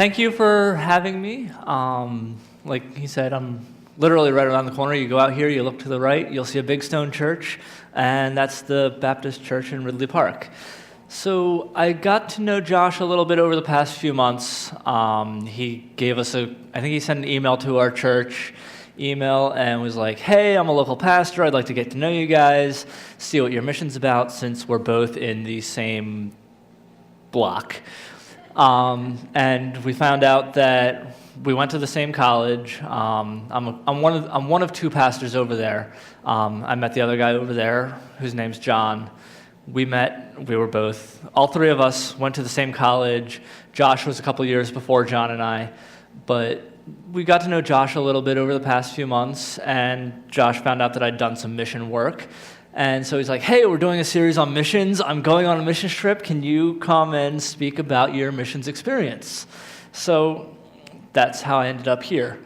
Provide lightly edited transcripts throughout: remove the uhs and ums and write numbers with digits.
Thank you for having me. Like he said, I'm literally right around the corner. You go out here, you look to the right, you'll see a big stone church, and that's the Baptist Church in Ridley Park. So I got to know Josh a little bit over the past few months. He gave us I think he sent an email to our church email and was like, hey, I'm a local pastor. I'd like to get to know you guys, see what your mission's about, since we're both in the same block. And we found out that we went to the same college. I'm one of two pastors over there. I met the other guy over there, whose name's John. We were all three of us went to the same college. Josh was a couple years before John and I, but we got to know Josh a little bit over the past few months, and Josh found out that I'd done some mission work. And so he's like, hey, we're doing a series on missions. I'm going on a missions trip. Can you come and speak about your missions experience? So that's how I ended up here.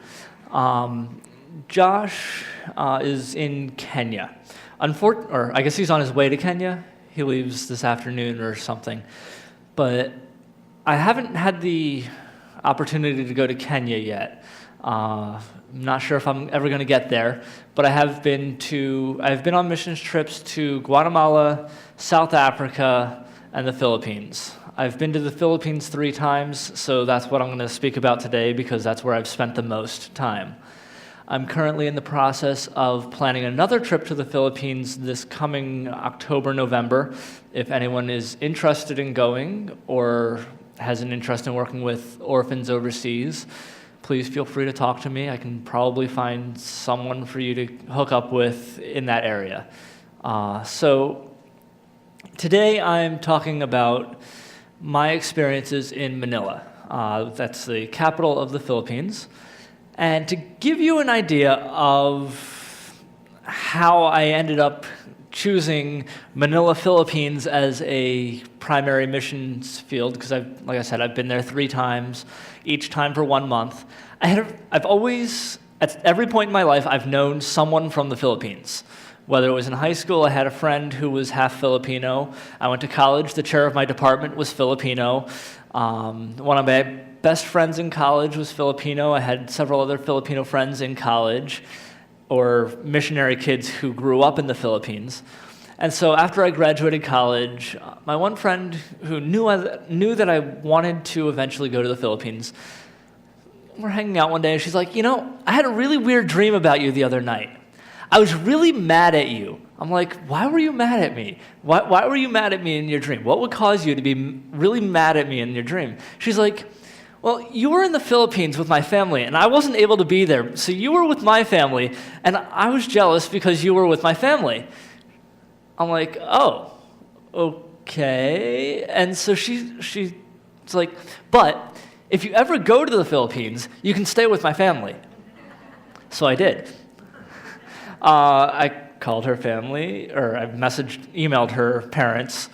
Josh is in Kenya. Or I guess he's on his way to Kenya. He leaves this afternoon or something. But I haven't had the opportunity to go to Kenya yet. I'm not sure if I'm ever going to get there, but I've been on missions trips to Guatemala, South Africa, and the Philippines. I've been to the Philippines 3 times, so that's what I'm going to speak about today because that's where I've spent the most time. I'm currently in the process of planning another trip to the Philippines this coming October, November. If anyone is interested in going or has an interest in working with orphans overseas, please feel free to talk to me. I can probably find someone for you to hook up with in that area. So today I'm talking about my experiences in Manila. That's the capital of the Philippines. And to give you an idea of how I ended up choosing Manila, Philippines as a primary missions field, because like I said, I've been there 3 times, each time for 1 month. I've always, at every point in my life, I've known someone from the Philippines. Whether it was in high school, I had a friend who was half Filipino. I went to college, the chair of my department was Filipino. One of my best friends in college was Filipino. I had several other Filipino friends in college, or missionary kids who grew up in the Philippines. And so after I graduated college, my one friend who knew that I wanted to eventually go to the Philippines, we're hanging out one day and she's like, I had a really weird dream about you the other night. I was really mad at you. I'm like, why were you mad at me? Why were you mad at me in your dream? What would cause you to be really mad at me in your dream? She's like, well, you were in the Philippines with my family, and I wasn't able to be there, so you were with my family, and I was jealous because you were with my family. I'm like, oh, okay. And so she's like, but if you ever go to the Philippines, you can stay with my family. So I did. I called her family, or I emailed her parents,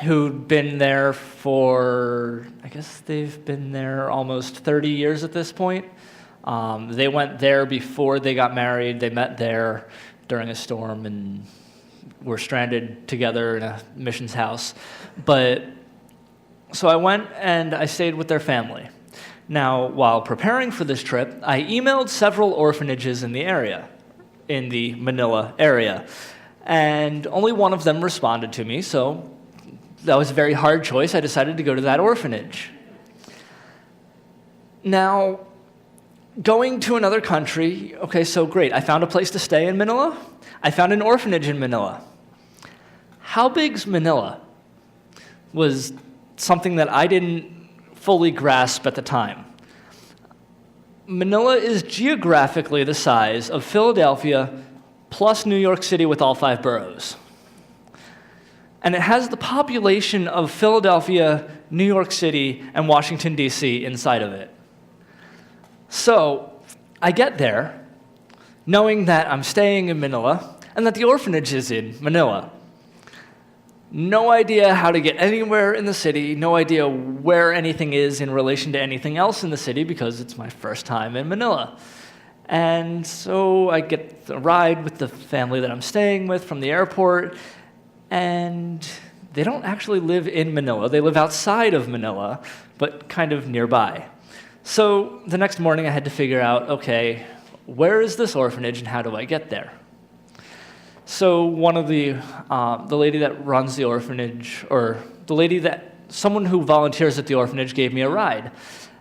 who'd been there for, I guess they've been there almost 30 years at this point. They went there before they got married. They met there during a storm and were stranded together in a missions house. So I went and I stayed with their family. Now, while preparing for this trip, I emailed several orphanages in the Manila area, and only one of them responded to me, so that was a very hard choice. I decided to go to that orphanage. Now, going to another country, okay, so great. I found a place to stay in Manila. I found an orphanage in Manila. How big's Manila was something that I didn't fully grasp at the time. Manila is geographically the size of Philadelphia plus New York City with all 5 boroughs. And it has the population of Philadelphia, New York City, and Washington, D.C. inside of it. So I get there knowing that I'm staying in Manila and that the orphanage is in Manila. No idea how to get anywhere in the city, no idea where anything is in relation to anything else in the city because it's my first time in Manila. And so I get a ride with the family that I'm staying with from the airport, and they don't actually live in Manila. They live outside of Manila, but kind of nearby. So the next morning I had to figure out, okay, where is this orphanage and how do I get there? So one of the lady that runs the orphanage, or someone who volunteers at the orphanage gave me a ride.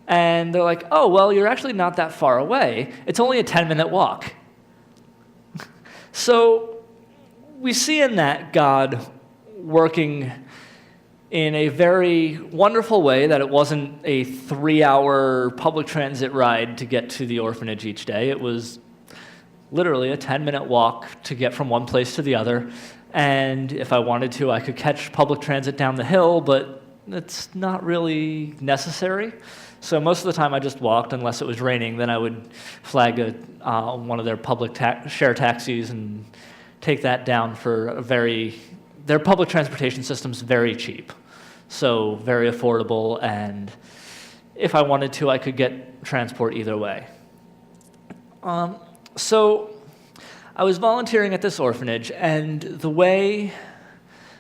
And they're like, oh, well, you're actually not that far away. It's only a 10-minute walk. So we see in that God working in a very wonderful way, that it wasn't a 3-hour public transit ride to get to the orphanage each day. It was literally a 10-minute walk to get from one place to the other. And if I wanted to, I could catch public transit down the hill, but it's not really necessary. So most of the time I just walked, unless it was raining. Then I would flag one of their public share taxis and take that down for their public transportation system's very cheap. So very affordable, and if I wanted to, I could get transport either way. So I was volunteering at this orphanage, and the way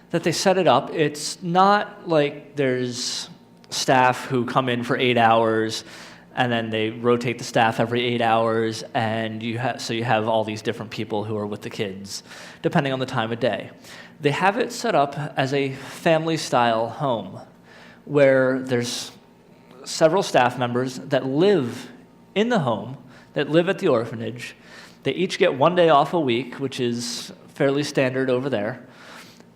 that they set it up, it's not like there's staff who come in for 8 hours, and then they rotate the staff every 8 hours, and you have all these different people who are with the kids, depending on the time of day. They have it set up as a family-style home, where there's several staff members that live in the home, that live at the orphanage. They each get 1 day off a week, which is fairly standard over there,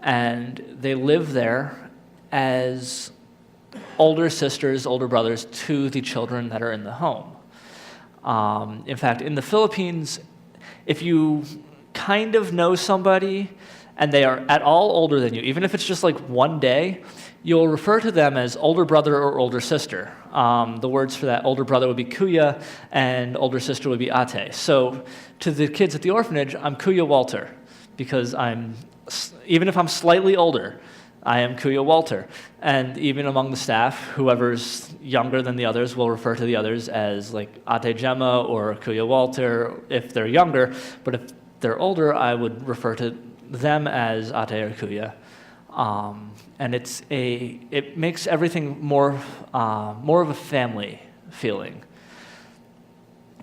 and they live there as older sisters, older brothers to the children that are in the home. In fact, in the Philippines, if you kind of know somebody and they are at all older than you, even if it's just like 1 day, you'll refer to them as older brother or older sister. The words for that older brother would be kuya, and older sister would be ate. So to the kids at the orphanage, I'm Kuya Walter, because even if I'm slightly older, I am Kuya Walter. And even among the staff, whoever's younger than the others will refer to the others as like Ate Gemma or Kuya Walter if they're younger. But if they're older, I would refer to them as Ate or Kuya. And it makes everything more of a family feeling.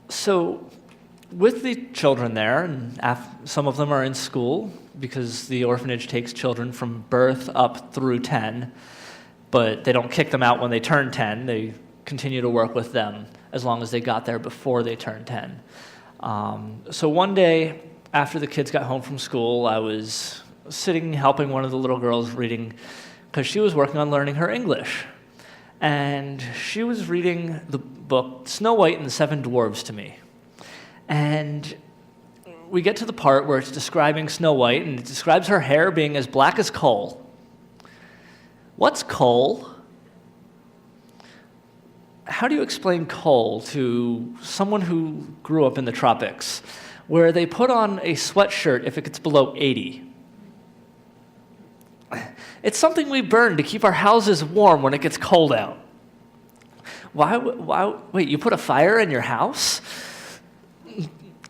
So with the children there, and some of them are in school, because the orphanage takes children from birth up through 10, but they don't kick them out when they turn 10. They continue to work with them as long as they got there before they turned 10. So one day, after the kids got home from school, I was sitting helping one of the little girls reading, because she was working on learning her English. And she was reading the book Snow White and the Seven Dwarves to me. And we get to the part where it's describing Snow White, and it describes her hair being as black as coal. What's coal? How do you explain coal to someone who grew up in the tropics, where they put on a sweatshirt if it gets below 80? It's something we burn to keep our houses warm when it gets cold out. Wait, you put a fire in your house?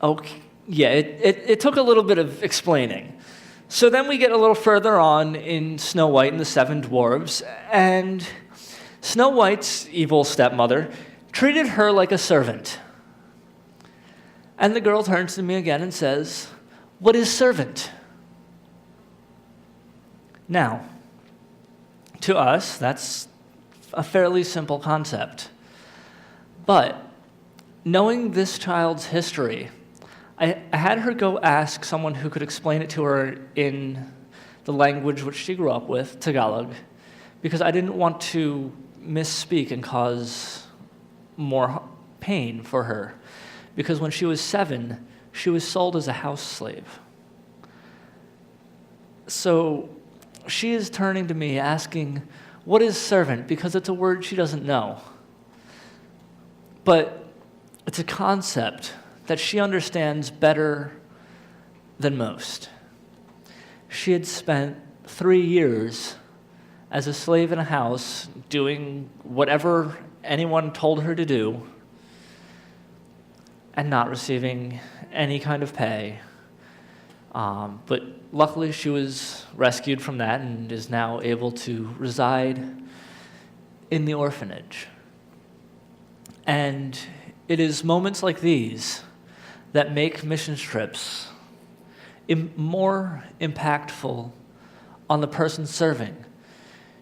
Okay, yeah, it took a little bit of explaining. So then we get a little further on in Snow White and the Seven Dwarves, and Snow White's evil stepmother treated her like a servant. And the girl turns to me again and says, "What is servant?" Now, to us, that's a fairly simple concept. But knowing this child's history, I had her go ask someone who could explain it to her in the language which she grew up with, Tagalog, because I didn't want to misspeak and cause more pain for her. Because when she was 7, she was sold as a house slave. So she is turning to me asking, "What is servant?" because it's a word she doesn't know. But it's a concept that she understands better than most. She had spent 3 years as a slave in a house doing whatever anyone told her to do and not receiving any kind of pay, But luckily, she was rescued from that and is now able to reside in the orphanage. And it is moments like these that make mission trips more impactful on the person serving.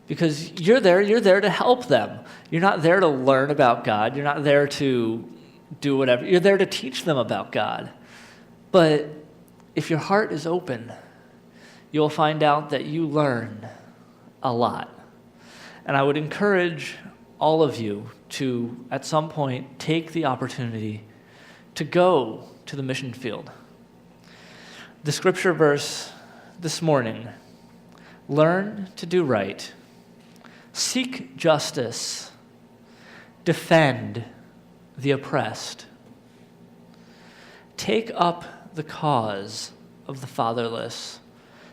Because you're there to help them. You're not there to learn about God. You're not there to do whatever. You're there to teach them about God. But if your heart is open, you'll find out that you learn a lot. And I would encourage all of you to, at some point, take the opportunity to go to the mission field. The scripture verse this morning, learn to do right, seek justice, defend the oppressed, take up the cause of the fatherless,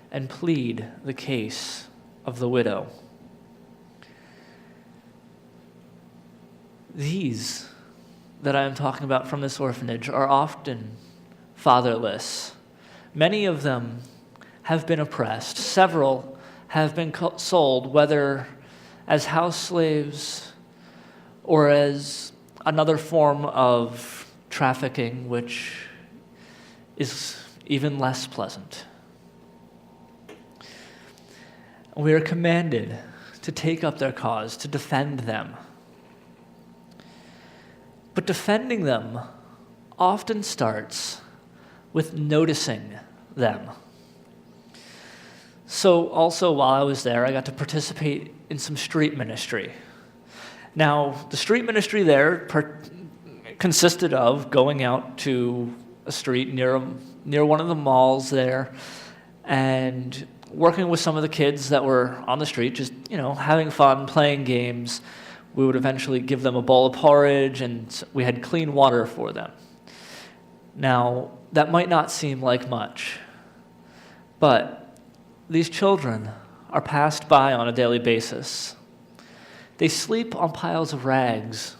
and plead the case of the widow. These that I am talking about from this orphanage are often fatherless. Many of them have been oppressed. Several have been sold, whether as house slaves or as another form of trafficking, which is even less pleasant. We are commanded to take up their cause, to defend them. But defending them often starts with noticing them. So also while I was there, I got to participate in some street ministry. Now, the street ministry there consisted of going out to a street near one of the malls there and working with some of the kids that were on the street, just, having fun, playing games. We would eventually give them a bowl of porridge, and we had clean water for them. Now, that might not seem like much, but these children are passed by on a daily basis. They sleep on piles of rags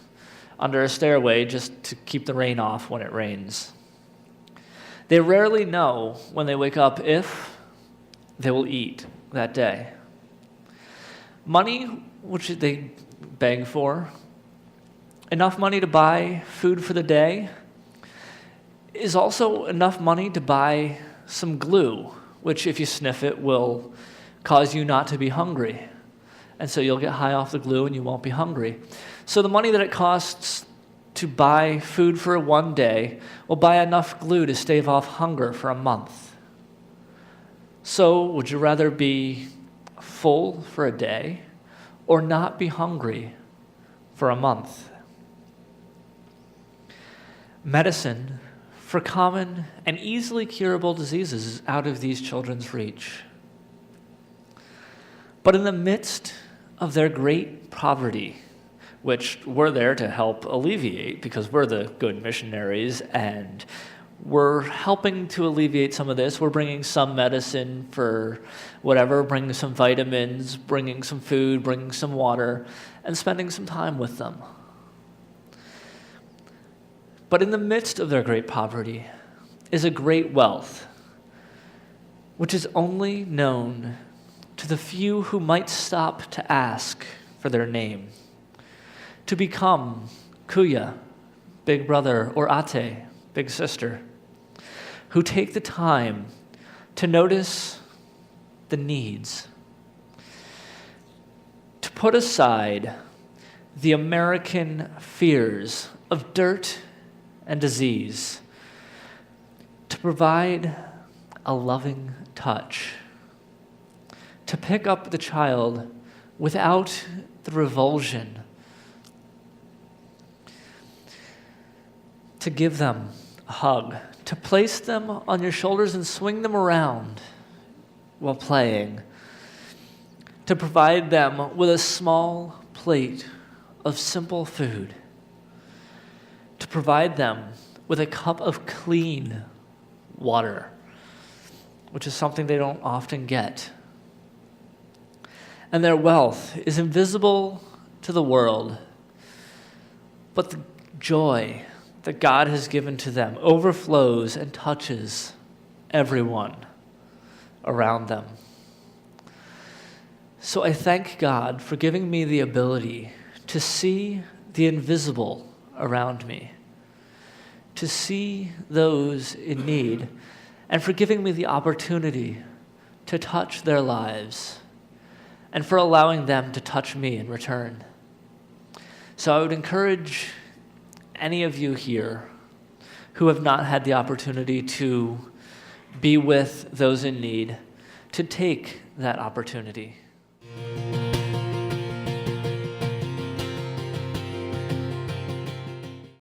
under a stairway just to keep the rain off when it rains. They rarely know when they wake up if they will eat that day. Money, which they beg for, enough money to buy food for the day, is also enough money to buy some glue, which if you sniff it will cause you not to be hungry. And so you'll get high off the glue and you won't be hungry. So the money that it costs to buy food for one day will buy enough glue to stave off hunger for a month. So would you rather be full for a day or not be hungry for a month? Medicine for common and easily curable diseases is out of these children's reach. But in the midst of their great poverty, which we're there to help alleviate because we're the good missionaries and we're helping to alleviate some of this. We're bringing some medicine for whatever, bringing some vitamins, bringing some food, bringing some water, and spending some time with them. But in the midst of their great poverty is a great wealth, which is only known to the few who might stop to ask for their name, to become Kuya, big brother, or Ate, big sister, who take the time to notice the needs, to put aside the American fears of dirt and disease, to provide a loving touch, to pick up the child without the revulsion, to give them a hug, to place them on your shoulders and swing them around while playing, to provide them with a small plate of simple food, to provide them with a cup of clean water, which is something they don't often get. And their wealth is invisible to the world, but the joy that God has given to them overflows and touches everyone. around them. So I thank God for giving me the ability to see the invisible around me, to see those in need, and for giving me the opportunity to touch their lives, and for allowing them to touch me in return. So I would encourage any of you here who have not had the opportunity to be with those in need to take that opportunity.